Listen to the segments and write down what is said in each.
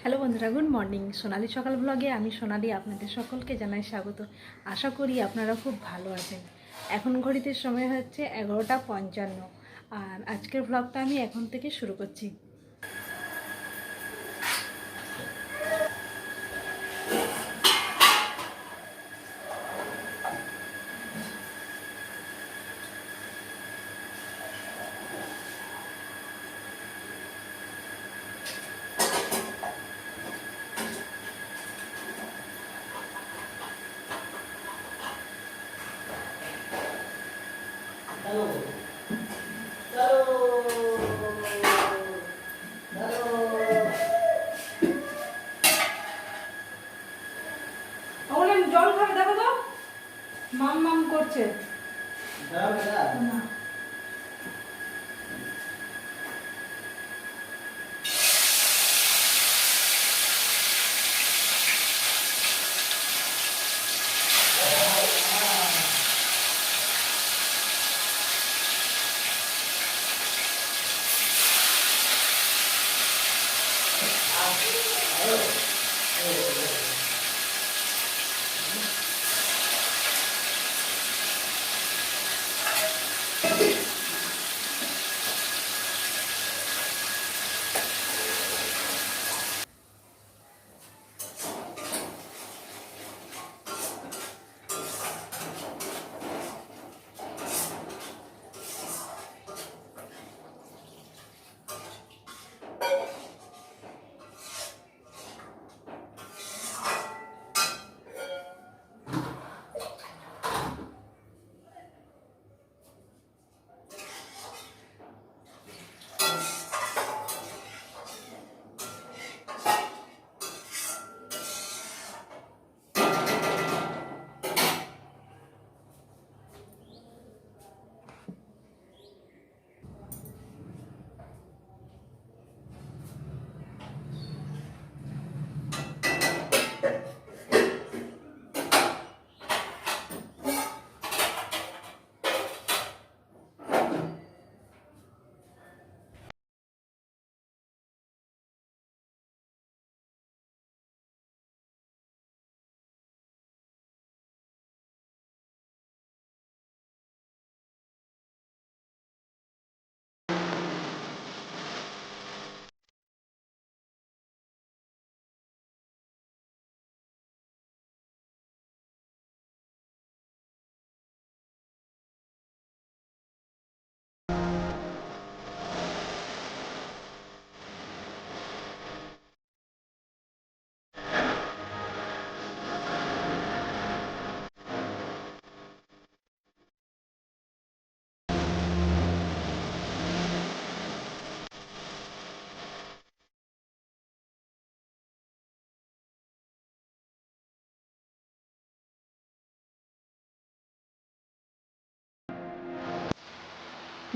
Hello বন্ধুরা, good morning. সোনালি সকাল ব্লগে আমি সোনালি আপনাদের সকলকে জানাই স্বাগত। আশা করি আপনারা খুব ভালো আছেন। এখন ঘড়িতে সময় হচ্ছে 11:55 আর আজকের ব্লগটা আমি এখন থেকে শুরু করছি। জল খাবে, দেখো তো মাম মাম করছে না।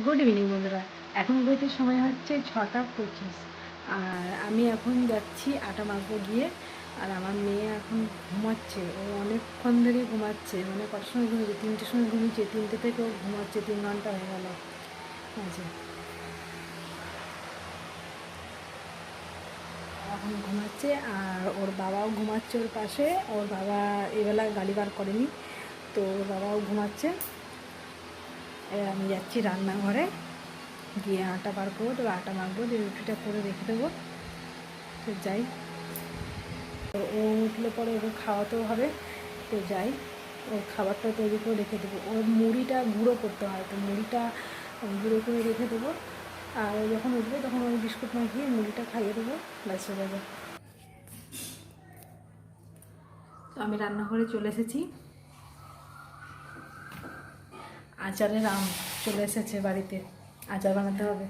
গুড ইভিনিং বন্ধুরা, এখন ঘড়িতে সময় হচ্ছে 6:25 আর আমি এখন যাচ্ছি আটা মাখবো গিয়ে। আর আমার মেয়ে এখন ঘুমাচ্ছে, ও অনেকক্ষণ ধরে ঘুমাচ্ছে, মানে কটার সময় ঘুমিয়েছে, 3টের সময় ঘুমিয়েছে, 3টে থেকে ও ঘুমাচ্ছে, 3 ঘন্টা হয়ে গেল। আচ্ছা, এখন ঘুমাচ্ছে আর ওর বাবাও ঘুমাচ্ছে ওর পাশে। ওর বাবা এবেলা গালি বার করেনি, তো ওর বাবাও ঘুমাচ্ছে। আমি যাচ্ছি রান্নাঘরে গিয়ে আটা বার করবো, তবে আটা মাখবো, দিয়ে রুটিটা করে রেখে দেবো। তো যাই, ও উঠলে পরে ওকে খাওয়াতেও হবে, তো যাই ওর খাবারটা তৈরি করে রেখে দেবো। ওর মুড়িটা গুঁড়ো করতে হয়, তো মুড়িটা গুঁড়ো করে রেখে দেবো। আর ও যখন উঠবে তখন ওই বিস্কুট মাখিয়ে মুড়িটা খাইয়ে দেবো, ব্যাস হয়ে যাবে। তো আমি রান্নাঘরে চলে এসেছি। আচারের আম চলে এসেছে বাড়িতে, আচার বানাতে হবে।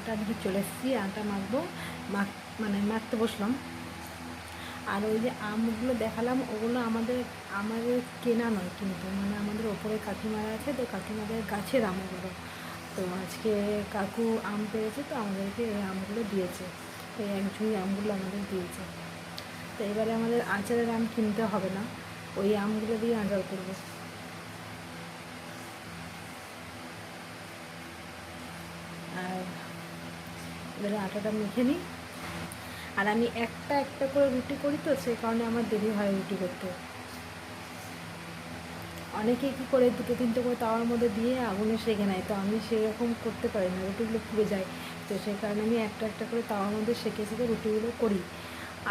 আটা দিকে চলে এসেছি, আটা মাখবো, মানে মাখতে বসলাম। আর ওই যে আমগুলো দেখালাম ওগুলো আমাদের কেনা নয়, কিন্তু মানে আমাদের ওপরে কাকিমারা আছে, তো কাকিমাদের গাছের আম ওগুলো। তো আজকে কাকু আম পেয়েছে, তো আমাদেরকে এই আমগুলো দিয়েছে, এই এক ঝুড়ি আমগুলো আমাদের দিয়েছে। তো এবারে আমাদের আচারের আম কিনতে হবে না, ওই আমগুলো দিয়ে আচার করবো। আর এবারে আটাটা মেখে নিই। আর আমি একটা একটা করে রুটি করি, তো সেই কারণে আমার দেরি হয় রুটি করতে। অনেকে কী করে দুটো তিনটে করে তাওয়ার মধ্যে দিয়ে আগুনে সেঁকে নেয়, তো আমি সেরকম করতে পারি না, রুটিগুলো পুড়ে যায়। তো সেই কারণে আমি একটা একটা করে তাওয়ার মধ্যে সেঁকে সেঁকে রুটিগুলো করি,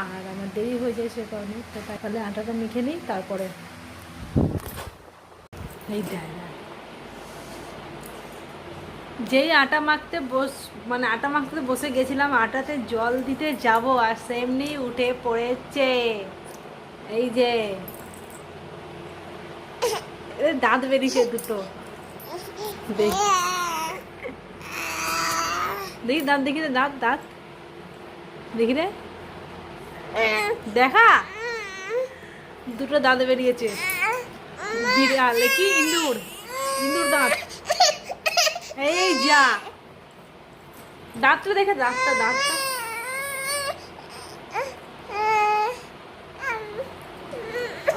আর আমার দেরি হয়ে যায় সে কারণে। তো তাহলে আটাটা মেখে নিই, তারপরে এই যেই আটা মাখতে আটা মাখতে বসে গেছিলাম, আটাতে জল দিতে যাব, আর সেমনি উঠে পড়েছে। এই যে দাঁত বেরিয়েছে দুটো, দেখি দাঁত, দেখি রে দাঁত, দাঁত দেখি রে, দেখা দুটো দাঁত বেরিয়েছে। বিড়াল কি ইন্দুর, ইন্দুর দাঁত, এই যা দাঁতটা দেখে, দাঁতটা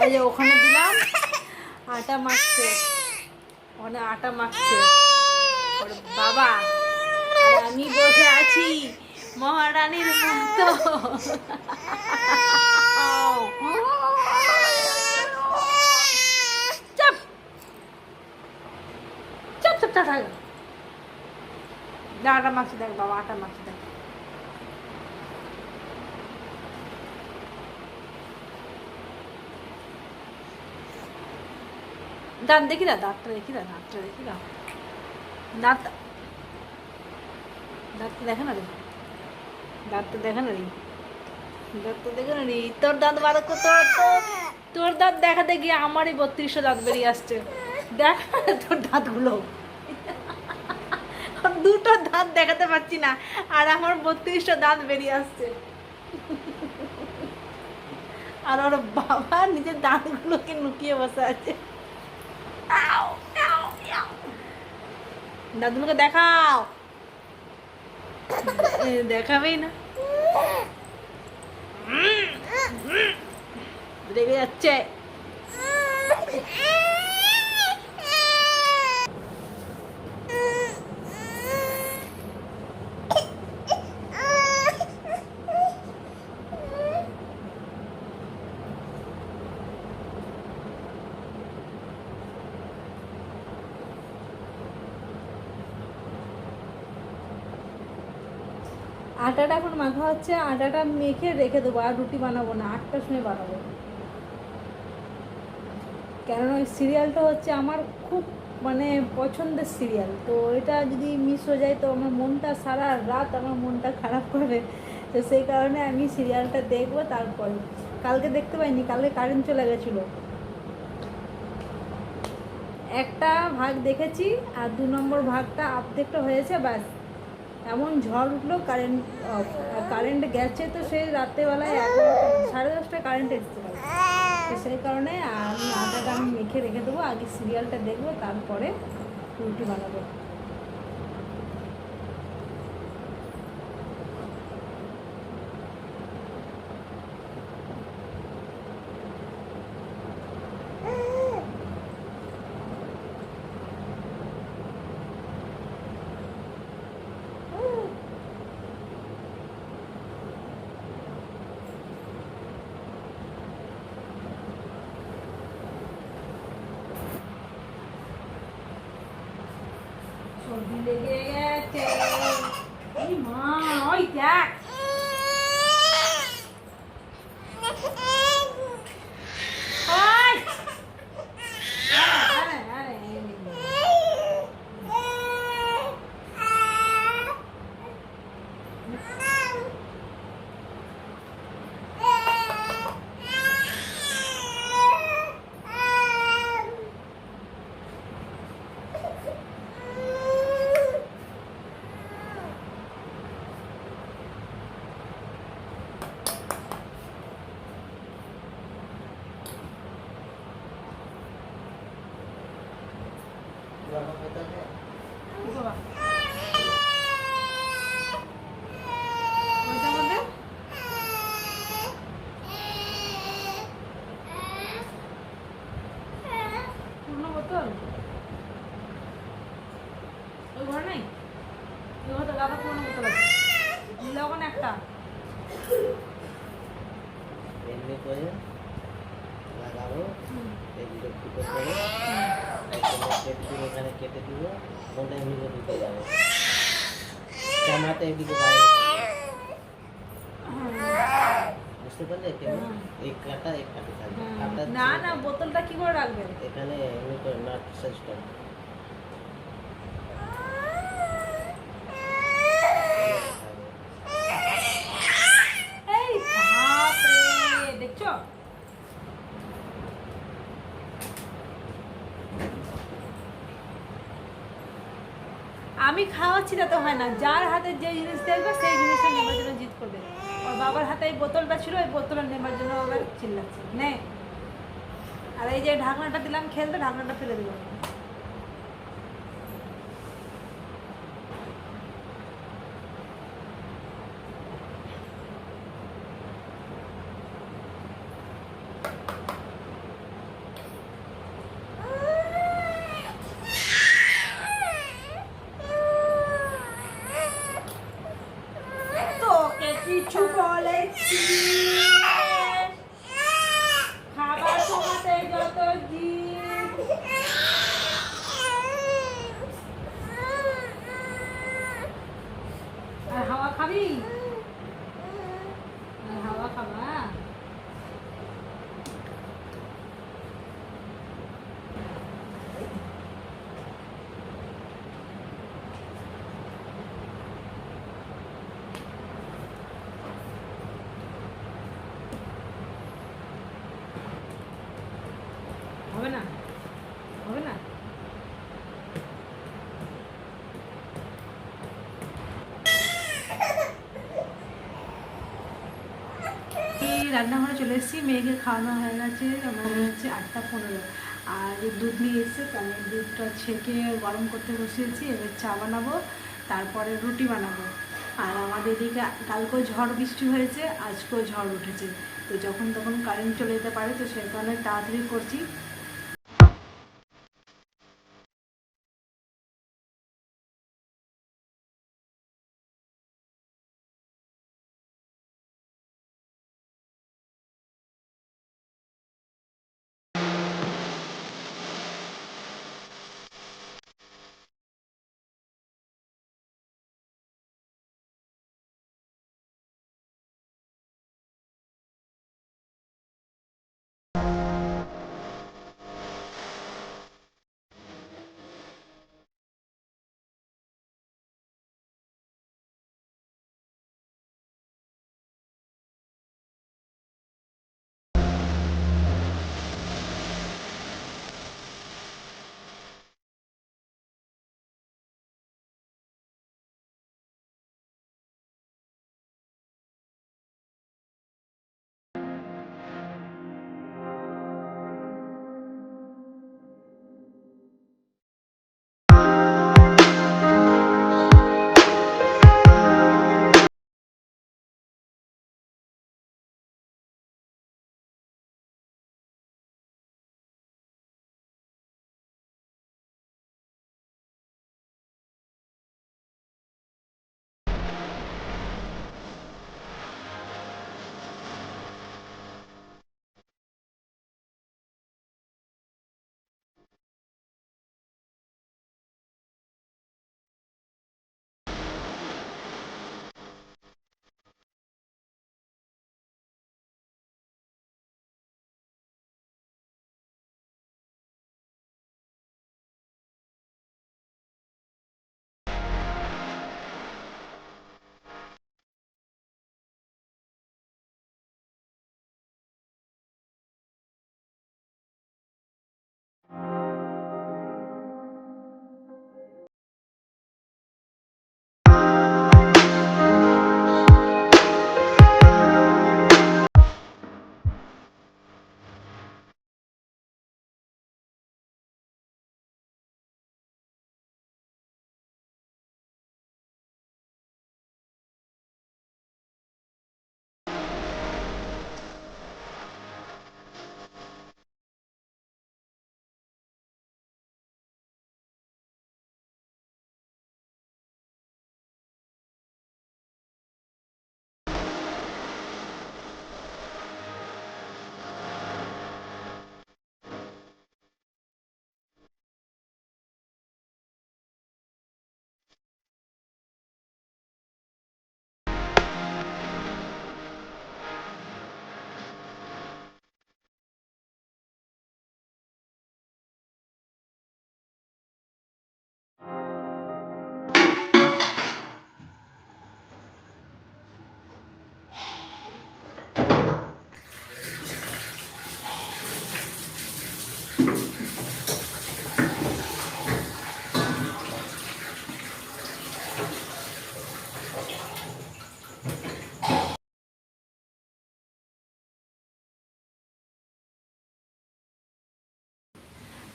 ওই যে ওখানে দিলাম, আটা মাখছে, ওখানে আটা মাখছে ওর বাবা, আর আমি বসে আছি মহারানীর মতো। চাপ চাপ চাপ চাপ, আটা মাখছে দেখ বাবা, আটা মাখছে দেখ। দাঁত দেখি না, দাঁতটা দেখি না, দাঁতটা দেখি না, দাঁতটা দেখে না রে, দাঁতটা দেখে না রে, দাঁতটা দেখে না রে। তোর দাঁত বার কর, তোর দাঁত দেখাতে গিয়ে আমারই 3200 দাঁত বেরিয়ে আসছে। দেখ তোর দাঁতগুলো, দুটো দাঁত দেখাতে পারছি না, আর আমার 3200 দাঁত বেরিয়ে আসছে। আর ওর বাবা নিজের দাঁতগুলোকে লুকিয়ে বসে আছে। দাঁতগুলোকে দেখাও, দেখাবেই না, রেগে যাচ্ছে। আটাটা এখন মাখা হচ্ছে, আটাটা মেখে রেখে দেবো, আর রুটি বানাবো না, 8টার সময় বানাবো। কেননা ওই সিরিয়ালটা হচ্ছে আমার খুব মানে পছন্দের সিরিয়াল, তো এটা যদি মিস হয়ে যায় তো আমার মনটা সারা রাত আমার মনটা খারাপ করবে। তো সেই কারণে আমি সিরিয়ালটা দেখবো, তারপরে কালকে দেখতে পাইনি, কালকে কারেন্ট চলে গেছিলো। একটা ভাগ দেখেছি, আর 2 নম্বর ভাগটা আপডেটটা হয়েছে, ব্যাস। এমন ঝড় উঠলো, কারেন্ট গেছে, তো সেই রাত্রেবেলায় 10:30 কারেন্ট এসেছে, তো সেই কারণে আমি আটাটা মেখে রেখে দেবো, আগে সিরিয়ালটা দেখবো, তারপরে রুটি বানাবো। সর্দি লেগে গেছে, এই মা, ওই দেখ, কি বাবা ওইটার মধ্যে পুরনো বোতল ওই ঘরে নাই ওই ঘরে দাদা পুরনো বোতল আছে দিলে ওখানে একটা এমনি করে লাগাবো এগুলো ফুটো করে এখানে কেটে দিব কোনটা এমনিতে ঢুকে যাবে ক্যামেরাতে এদিকে বাইরে বুঝতে পারলে কেমন এক কাটা থাকবে কাটা না না বোতলটা কি করে রাখবেন এখানে এমনি করে নাট সাইজ করে এই বাপ রে দেখছো আমি খাওয়াচ্ছি না তো হয় না যার হাতে যে জিনিস দেখবে সেই জিনিসটা নেবার জন্য জিদ করবে ওর বাবার হাতে এই বোতলটা ছিল এই বোতলটা নেবার জন্য আবার চিল্লাচ্ছে নে আর এই যে ঢাকনাটা দিলাম খেলতে ঢাকনাটা ফেলে দিল তোকে কিছু বলেছি খাবার তোমাতে যত জিদ আর হাওয়া খাবি আর হাওয়া খাবা হবে না হবে না রান্নাঘরে চলে এসেছি মেয়েকে খাওয়ানো হয়ে গেছে আমার হচ্ছে 8:15 আর দুধ নিয়ে এসছে তো আমি দুধটা ছেঁকে গরম করতে বসিয়েছি এবার চা বানাবো তারপরে রুটি বানাবো আর আমাদের এদিকে কালকেও ঝড় বৃষ্টি হয়েছে আজকেও ঝড় উঠেছে তো যখন তখন কারেন্ট চলে যেতে পারে তো সেই কারণে তাড়াতাড়ি করছি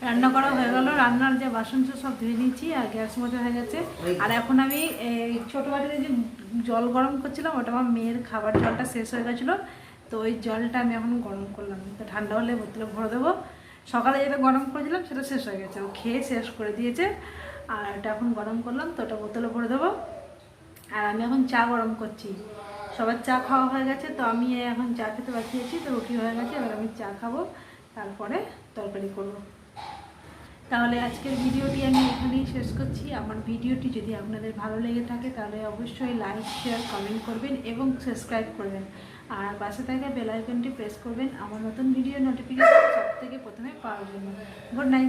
রান্না করা হয়ে গেল, রান্নার যে বাসন সব ধুয়ে নিয়েছি আর গ্যাস মোছা হয়ে গেছে। আর এখন আমি এই ছোটো বাটিতে যে জল গরম করছিলাম, ওটা আমার মেয়ের খাবার জলটা শেষ হয়ে গেছিলো, তো ওই জলটা আমি এখন গরম করলাম, তো ঠান্ডা হলে বোতলে ভরে দেবো। সকালে যেটা গরম করেছিলাম সেটা শেষ হয়ে গেছে, ও খেয়ে শেষ করে দিয়েছে। আর এটা এখন গরম করলাম, তো ওটা বোতলে ভরে দেবো। আর আমি এখন চা গরম করছি, সবার চা খাওয়া হয়ে গেছে, তো আমি এখন চা খেতে বাকি আছি, তো রুটি হয়ে গেছে, এবার আমি চা খাবো, তারপরে তরকারি করব। তাহলে আজকের ভিডিওটি আমি এখানেই শেষ করছি। আমার ভিডিওটি যদি আপনাদের ভালো লেগে থাকে তাহলে অবশ্যই লাইক, শেয়ার, কমেন্ট করবেন এবং সাবস্ক্রাইব করবেন। আর পাশে থাকা বেল আইকনটি প্রেস করবেন আমার নতুন ভিডিও নোটিফিকেশন সব থেকে প্রথমে পাওয়ার জন্য। Good night.